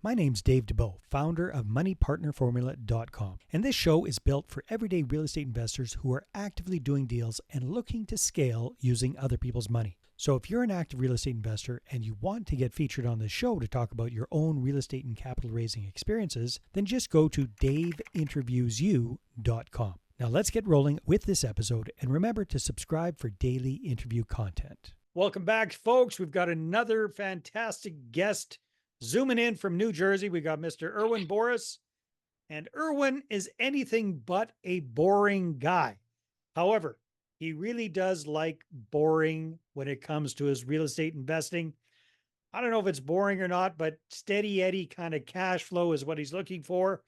My name's Dave DeBow, founder of MoneyPartnerFormula.com, and this show is built for everyday real estate investors who are actively doing deals and looking to scale using other people's money. So if you're an active real estate investor and you want to get featured on this show to talk about your own real estate and capital raising experiences, then just go to daveinterviewsyou.com. Now let's get rolling with this episode, and remember to subscribe for daily interview content. Welcome back, folks. We've got another fantastic guest zooming in from New Jersey. We got Mr. Irwin Boris, and Irwin is anything but a boring guy. However, he really does like boring when it comes to his real estate investing. I don't know if it's boring or not, but steady Eddie kind of cash flow is what he's looking for.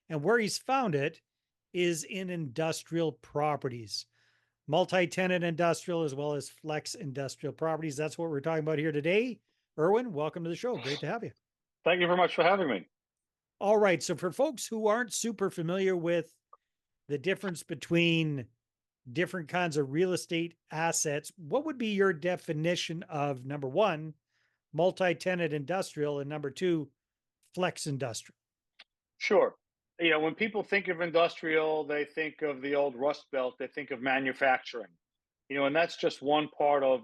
And where he's found it is in industrial properties, multi-tenant industrial, as well as flex industrial properties. That's what we're talking about here today. Irwin, welcome to the show. Great to have you. Thank you very much for having me. All right. So for folks who aren't super familiar with the difference between different kinds of real estate assets, what would be your definition of, number one, multi-tenant industrial, and number two, flex industrial? Sure. When people think of industrial, they think of the old Rust Belt, they think of manufacturing. And that's just one part of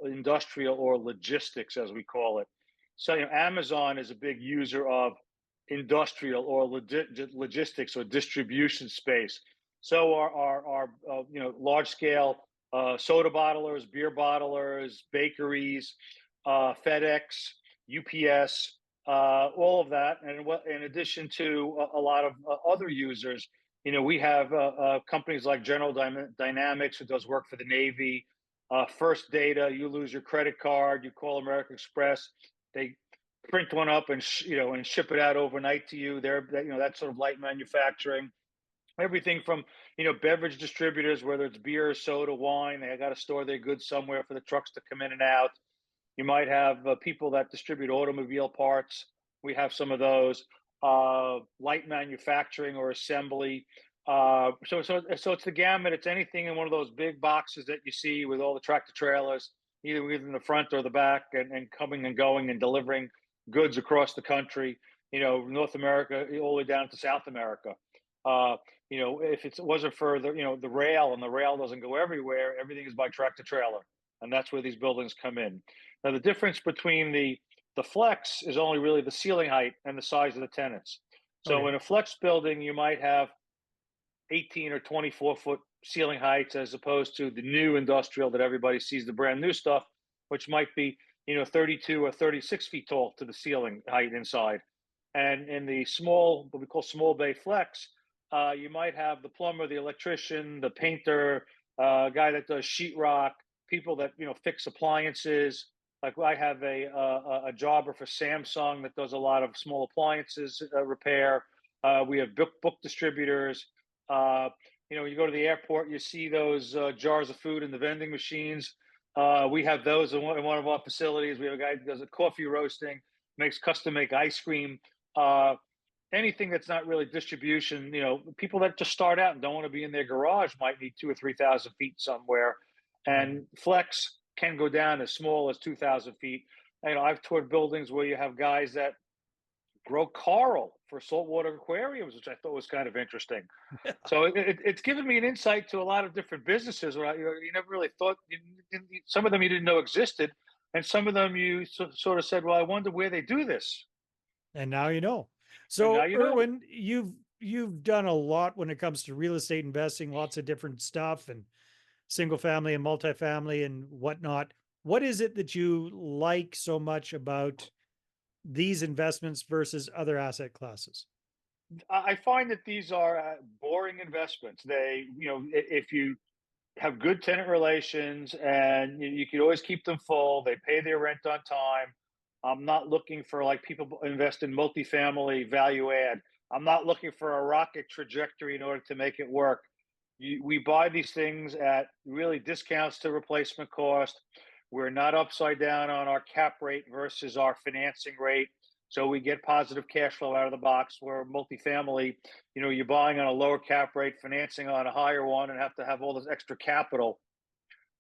industrial, or logistics, as we call it. So, Amazon is a big user of industrial or logistics or distribution space. So our large scale soda bottlers, beer bottlers, bakeries, FedEx, UPS, all of that, and in addition to a lot of other users. We have companies like General Dynamics, who does work for the Navy. First Data, you lose your credit card, you call American Express, they print one up and and ship it out overnight to you. That's sort of light manufacturing. Everything from beverage distributors, whether it's beer, soda, wine, they got to store their goods somewhere for the trucks to come in and out. You might have people that distribute automobile parts. We have some of those. Light manufacturing or assembly. So it's the gamut. It's anything in one of those big boxes that you see with all the tractor trailers, either in the front or the back, and coming and going and delivering goods across the country. North America all the way down to South America. If it wasn't for the rail, and the rail doesn't go everywhere, everything is by tractor trailer, and that's where these buildings come in. Now, the difference between the flex is only really the ceiling height and the size of the tenants. So in a flex building, you might have 18 or 24 foot ceiling heights, as opposed to the new industrial that everybody sees, the brand new stuff, which might be 32 or 36 feet tall to the ceiling height inside. And in the what we call small bay flex, you might have the plumber, the electrician, the painter, guy that does sheetrock, people that fix appliances. Like, I have a jobber for Samsung that does a lot of small appliances repair. We have book distributors. You go to the airport, you see those jars of food in the vending machines. We have those in one of our facilities. We have a guy that does a coffee roasting, makes custom make ice cream. Anything that's not really distribution. People that just start out and don't want to be in their garage might need 2,000 or 3,000 feet somewhere. And flex can go down as small as 2,000 feet. I've toured buildings where you have guys that grow coral for saltwater aquariums, which I thought was kind of interesting. So it's given me an insight to a lot of different businesses where you never really thought. Some of them you didn't know existed, and some of them you sort of said, "Well, I wonder where they do this." And now you know. So, Irwin, know. you've done a lot when it comes to real estate investing, lots of different stuff, and single family and multifamily and whatnot. What is it that you like so much about these investments versus other asset classes? I find that these are boring investments. If you have good tenant relations and you can always keep them full, they pay their rent on time. I'm not looking for, like, people invest in multifamily value add. I'm not looking for a rocket trajectory in order to make it work. We buy these things at really discounts to replacement cost. We're not upside down on our cap rate versus our financing rate. So we get positive cash flow out of the box. Where multifamily, you're buying on a lower cap rate, financing on a higher one, and have to have all this extra capital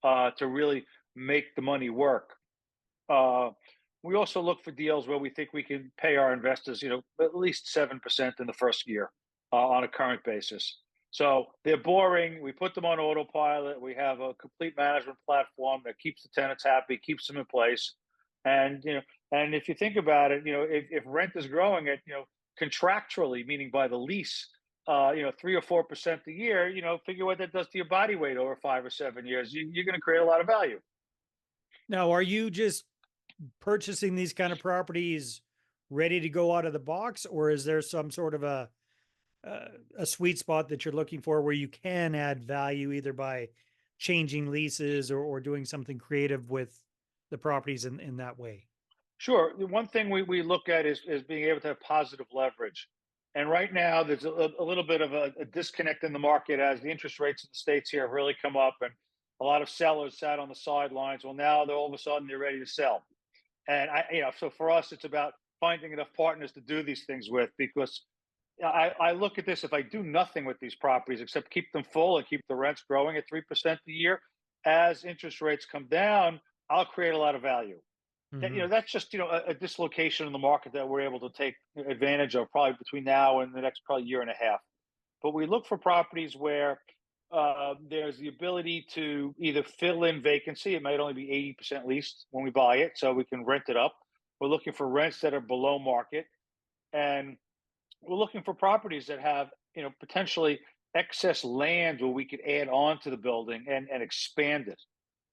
to really make the money work. we also look for deals where we think we can pay our investors, at least 7% in the first year on a current basis. So they're boring. We put them on autopilot. We have a complete management platform that keeps the tenants happy, keeps them in place. And and if you think about it, if rent is growing at contractually, meaning by the lease, 3 or 4% a year, figure what that does to your body weight over 5 or 7 years. You're going to create a lot of value. Now, are you just purchasing these kind of properties ready to go out of the box, or is there some sort of a sweet spot that you're looking for where you can add value either by changing leases or doing something creative with the properties in that way? Sure. The one thing we look at is being able to have positive leverage. And right now, there's a little bit of a disconnect in the market as the interest rates in the States here have really come up, and a lot of sellers sat on the sidelines. Well, now they're all of a sudden they're ready to sell. And so for us, it's about finding enough partners to do these things with, because I look at this, if I do nothing with these properties except keep them full and keep the rents growing at 3% a year, as interest rates come down, I'll create a lot of value. Mm-hmm. That's just a dislocation in the market that we're able to take advantage of probably between now and the next probably year and a half. But we look for properties where there's the ability to either fill in vacancy. It might only be 80% leased when we buy it, so we can rent it up. We're looking for rents that are below market, and we're looking for properties that have potentially excess land where we could add on to the building and expand it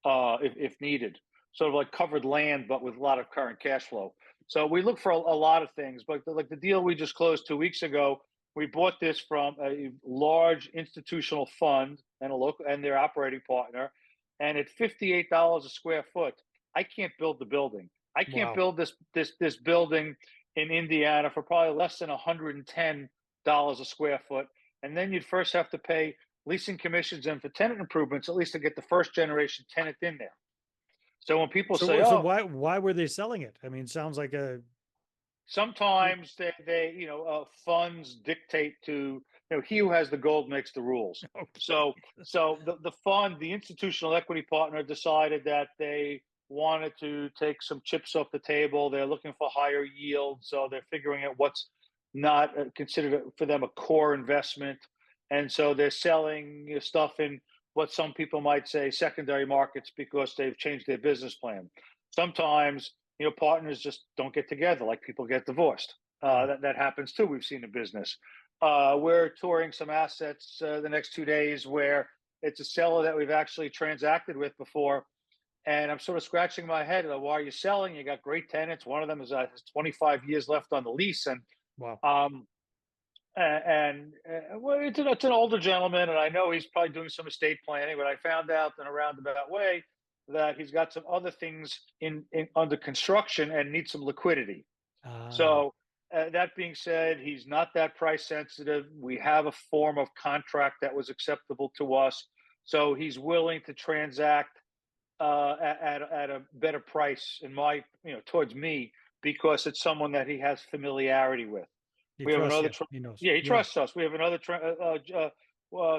if needed. Sort of like covered land, but with a lot of current cash flow. So we look for a lot of things, but like the deal we just closed 2 weeks ago, we bought this from a large institutional fund and a local and their operating partner, and at $58 a square foot, I can't build the building. I can't Wow. build this building in Indiana for probably less than $110 a square foot, and then you'd first have to pay leasing commissions and for tenant improvements, at least to get the first generation tenant in there. So when people say, So "Oh, why were they selling it? I mean, it sounds like a sometimes they funds dictate to he who has the gold makes the rules." okay. So the fund, the institutional equity partner, decided that they wanted to take some chips off the table. They're looking for higher yield, so they're figuring out what's not considered for them a core investment, and so they're selling stuff in what some people might say secondary markets because they've changed their business plan. Sometimes partners just don't get together, like people get divorced. Mm. That happens too. We've seen in business. We're touring some assets the next 2 days where it's a seller that we've actually transacted with before, and I'm sort of scratching my head. Like, why are you selling? You got great tenants. One of them has 25 years left on the lease, and Wow. um, well, it's an older gentleman, and I know he's probably doing some estate planning. But I found out in a roundabout way that he's got some other things in under construction and needs some liquidity. Ah, So that being said, he's not that price sensitive. We have a form of contract that was acceptable to us, so he's willing to transact at a better price in my towards me, because it's someone that he has familiarity with. he We have trusts another, you. He knows. yeah, he Yeah. trusts us. We have another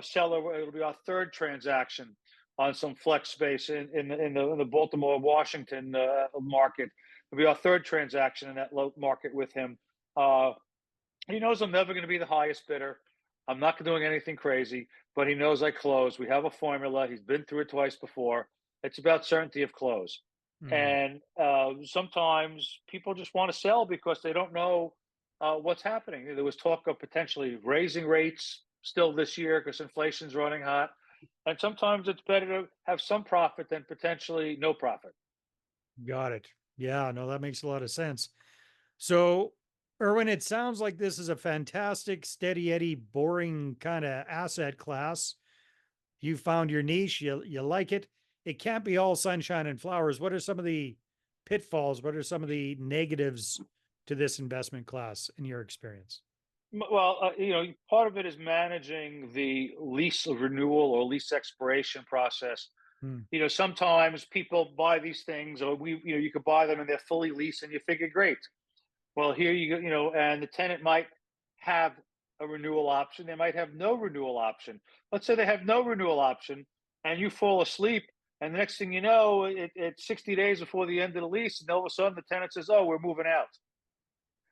seller. It'll be our third transaction on some flex space in the Baltimore Washington market. It'll be our third transaction in that market with him. Uh, he knows I'm never going to be the highest bidder. I'm not doing anything crazy, but he knows I close. We have a formula. He's been through it twice before. It's about certainty of close. Mm. And sometimes people just want to sell because they don't know what's happening. There was talk of potentially raising rates still this year because inflation's running hot. And sometimes it's better to have some profit than potentially no profit. Got it. Yeah, no, that makes a lot of sense. So, Irwin, it sounds like this is a fantastic, steady Eddie, boring kind of asset class. You found your niche, you like it. It can't be all sunshine and flowers. What are some of the pitfalls? What are some of the negatives to this investment class in your experience? Well, part of it is managing the lease renewal or lease expiration process. Hmm. Sometimes people buy these things, or you could buy them and they're fully leased, and you figure, great. Well, here you go, and the tenant might have a renewal option. They might have no renewal option. Let's say they have no renewal option, and you fall asleep. And the next thing you know, it's 60 days before the end of the lease, and all of a sudden the tenant says, "Oh, we're moving out,"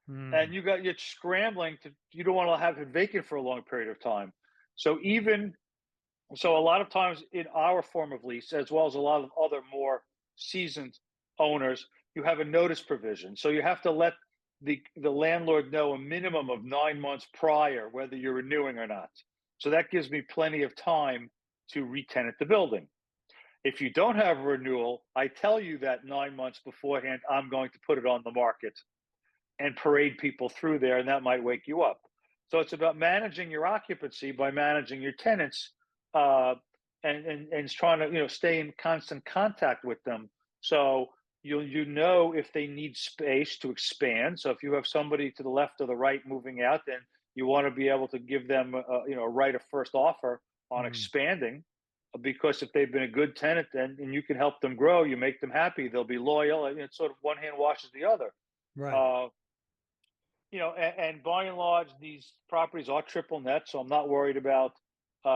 Hmm. and you're scrambling to you don't want to have it vacant for a long period of time. So even so, a lot of times in our form of lease, as well as a lot of other more seasoned owners, you have a notice provision. So you have to let the landlord know a minimum of 9 months prior whether you're renewing or not. So that gives me plenty of time to retenant the building. If you don't have a renewal, I tell you that 9 months beforehand, I'm going to put it on the market and parade people through there, and that might wake you up. So it's about managing your occupancy by managing your tenants, uh, and it's trying to stay in constant contact with them. So you know if they need space to expand. So if you have somebody to the left or the right moving out, then you want to be able to give them a right of first offer on Hmm. expanding, because if they've been a good tenant, then and you can help them grow, you make them happy, they'll be loyal, and it's sort of one hand washes the other. Right. Uh, and by and large, these properties are triple net, so I'm not worried about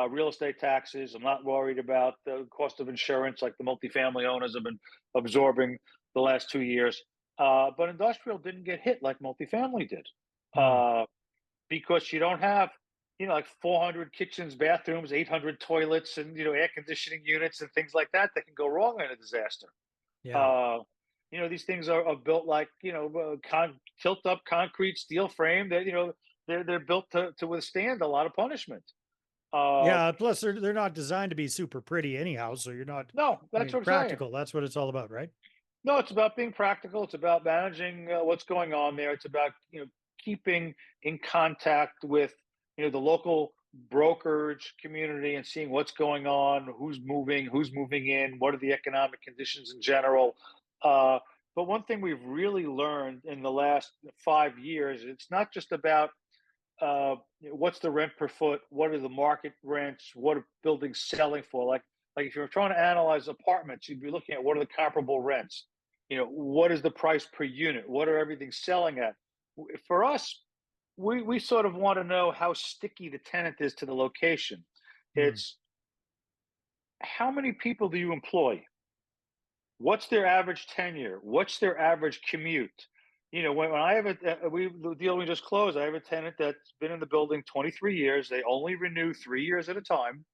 real estate taxes. I'm not worried about the cost of insurance like the multifamily owners have been absorbing the last 2 years. But industrial didn't get hit like multifamily did, Hmm. uh, because you don't have, like 400 kitchens, bathrooms, 800 toilets, and air conditioning units and things like that that can go wrong in a disaster. Yeah. Uh, these things are built like tilt up concrete steel frame that they're built to withstand a lot of punishment. Uh, Yeah. Plus, they're not designed to be super pretty anyhow. So you're not. no, I that's mean, what I'm saying. practical. That's what it's all about, right? No, it's about being practical. It's about managing what's going on there. It's about keeping in contact with the local brokerage community and seeing what's going on, who's moving in, what are the economic conditions in general. Uh, but one thing we've really learned in the last 5 years, it's not just about what's the rent per foot, what are the market rents, what are buildings selling for. Like if you're trying to analyze apartments, you'd be looking at what are the comparable rents. What is the price per unit? What are everything selling at? For us, we sort of want to know how sticky the tenant is to the location. Hmm. It's how many people do you employ? What's their average tenure? What's their average commute? When I have the deal we just closed, I have a tenant that's been in the building 23 years. They only renew 3 years at a time,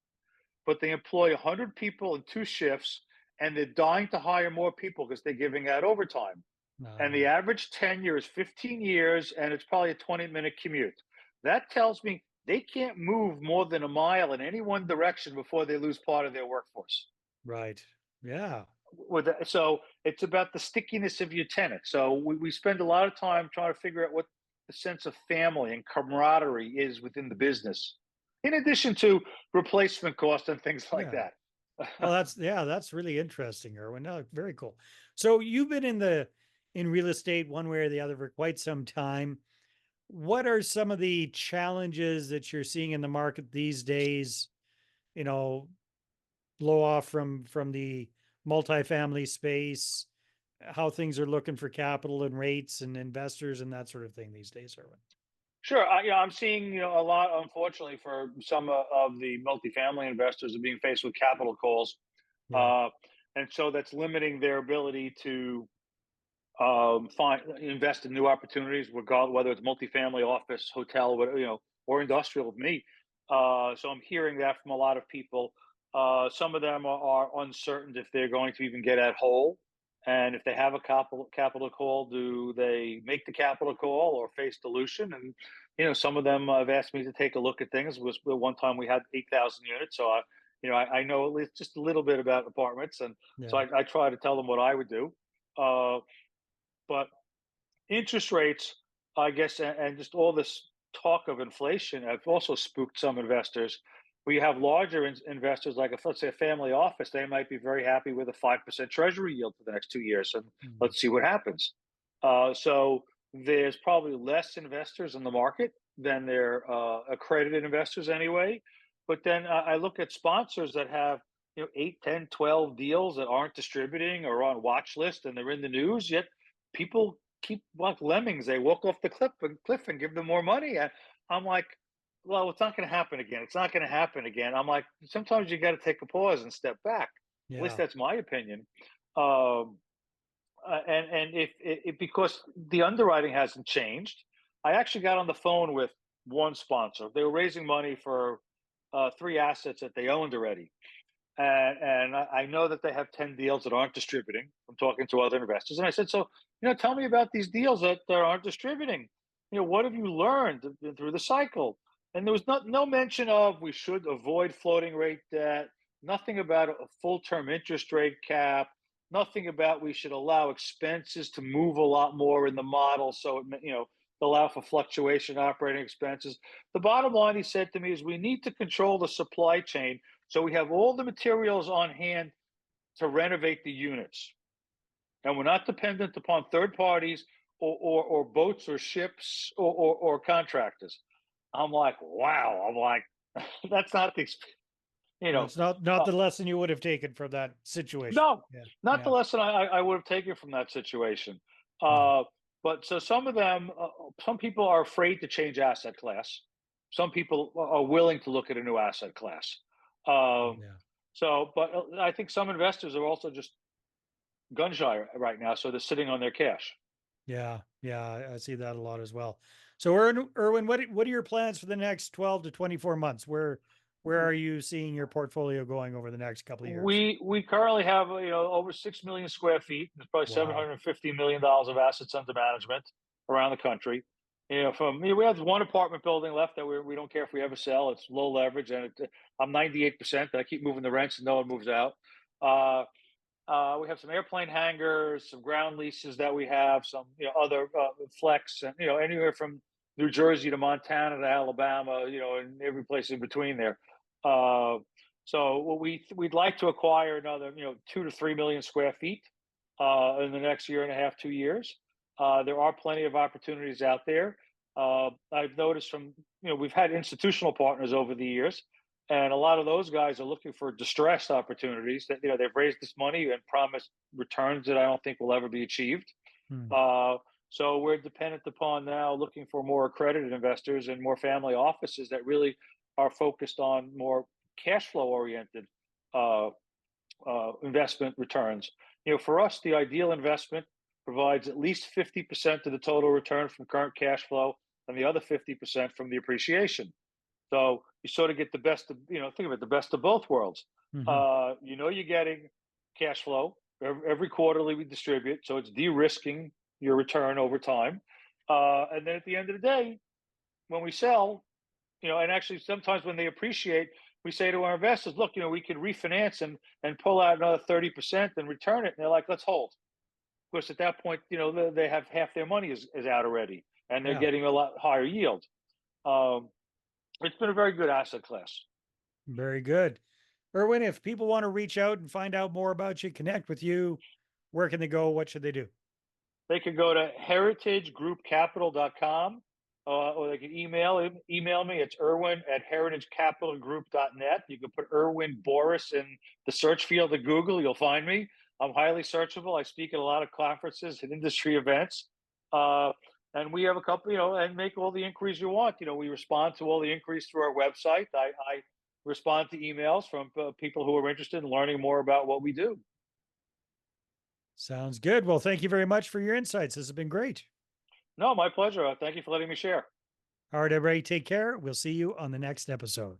but they employ 100 people in 2 shifts, and they're dying to hire more people because they're giving out overtime. And the Um, average tenure is 15 years, and it's probably a 20-minute commute. That tells me they can't move more than a mile in any one direction before they lose part of their workforce. right. Yeah. So it's about the stickiness of your tenant. So we spend a lot of time trying to figure out what the sense of family and camaraderie is within the business, in addition to replacement cost and things like Yeah. that. Oh, that's really interesting, Erwin. No, very cool. So you've been in real estate one way or the other for quite some time. What are some of the challenges that you're seeing in the market these days? You know, blow off from the multifamily space, how things are looking for capital and rates and investors and that sort of thing these days, Erwin. Sure, I'm seeing a lot. Unfortunately, for some of the multifamily investors are being faced with capital calls, Yeah. uh, and so that's limiting their ability to find invest in new opportunities, regardless whether it's multifamily, office, hotel, or industrial with me. So I'm hearing that from a lot of people. Some of them are uncertain if they're going to even get at whole, and if they have a capital call, do they make the capital call or face dilution? And some of them have asked me to take a look at things. Was one time we had 8,000 units, so I know at least just a little bit about apartments, and so Yeah. I try to tell them what I would do. Uh, but interest rates, I guess, and just all this talk of inflation have also spooked some investors. We have larger investors, like let's say a family office, they might be very happy with a 5% treasury yield for the next 2 years, and Mm. let's see what happens. So there's probably less investors in the market than there accredited investors anyway. But then I look at sponsors that have 8, 10, 12 deals that aren't distributing or on watch list, and they're in the news, yet people keep like lemmings. They walk off the cliff and give them more money. And I'm like, well, it's not going to happen again. It's not going to happen again. I'm like, sometimes you got to take a pause and step back. At least Yeah. that's my opinion. Um, and if because the underwriting hasn't changed, I actually got on the phone with one sponsor. They were raising money for three assets that they owned already, and I know that they have 10 deals that aren't distributing. I'm talking to other investors, and I said, so tell me about these deals that aren't distributing. What have you learned through the cycle? And there was no mention of we should avoid floating rate debt. Nothing about a full term interest rate cap. Nothing about we should allow expenses to move a lot more in the model, so allow for fluctuation in operating expenses. The bottom line, he said to me, is we need to control the supply chain so we have all the materials on hand to renovate the units. And we're not dependent upon third parties or boats or ships or contractors. I'm like, wow. I'm like, that's not the, That's not uh, the lesson you would have taken from that situation. no, Yeah. not the Yeah. lesson I would have taken from that situation. No. But so some people are afraid to change asset class. Some people are willing to look at a new asset class. Um, Yeah. but I think some investors are also just gun shy right now, so they're sitting on their cash. Yeah. Yeah. I see that a lot as well. So, Erwin, what are your plans for the next 12 to 24 months? Where are you seeing your portfolio going over the next couple of years? We currently have over 6 million square feet. There's probably Wow. $750 million of assets under management around the country. We have one apartment building left that we don't care if we ever sell. It's low leverage, and I'm 98%. I keep moving the rents, and no one moves out. Uh, we have some airplane hangars, some ground leases that we have, some other flex, and anywhere from New Jersey to Montana to Alabama, and every place in between there. Uh, so we'd like to acquire another 2 to 3 million square feet in the next year and a half, 2 years. There are plenty of opportunities out there. I've noticed we've had institutional partners over the years, and a lot of those guys are looking for distressed opportunities that they've raised this money and promised returns that I don't think will ever be achieved. Hmm. So we're dependent upon now looking for more accredited investors and more family offices that really are focused on more cash flow oriented uh, investment returns. For us, the ideal investment provides at least 50% of the total return from current cash flow and the other 50% from the appreciation. So you sort of get the best of, think of it, the best of both worlds. Hmm. You're getting cash flow every quarterly we distribute, so it's de-risking your return over time. And then at the end of the day, when we sell, and actually sometimes when they appreciate, we say to our investors, look, we can refinance and pull out another 30% and return it. And they're like, let's hold. Of course, at that point, they have half their money is out already, and they're Yeah. getting a lot higher yield. Um, it's been a very good asset class. Very good. Erwin, if people want to reach out and find out more about you, connect with you, where can they go? What should they do? They can go to heritagegroupcapital.com, or they can email me. It's Irwin at heritagecapitalgroup.net. You can put Irwin Boris in the search field of Google. You'll find me. I'm highly searchable. I speak at a lot of conferences and industry events. And we have a couple, and make all the inquiries you want. We respond to all the inquiries through our website. I respond to emails from people who are interested in learning more about what we do. Sounds good. Well, thank you very much for your insights. This has been great. No, my pleasure. Thank you for letting me share. All right, everybody, take care. We'll see you on the next episode.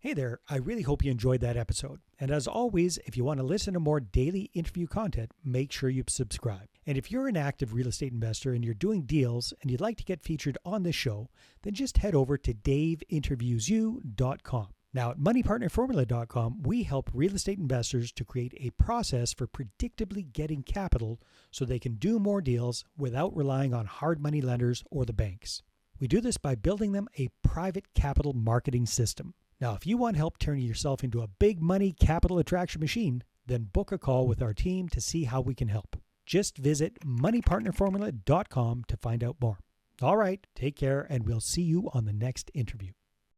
Hey there, I really hope you enjoyed that episode. And as always, if you want to listen to more daily interview content, make sure you subscribe. And if you're an active real estate investor and you're doing deals and you'd like to get featured on this show, then just head over to daveinterviewyou.com. Now, at moneypartnerformula.com, we help real estate investors to create a process for predictably getting capital so they can do more deals without relying on hard money lenders or the banks. We do this by building them a private capital marketing system. Now, if you want help turning yourself into a big money capital attraction machine, then book a call with our team to see how we can help. Just visit moneypartnerformula.com to find out more. All right, take care, and we'll see you on the next interview.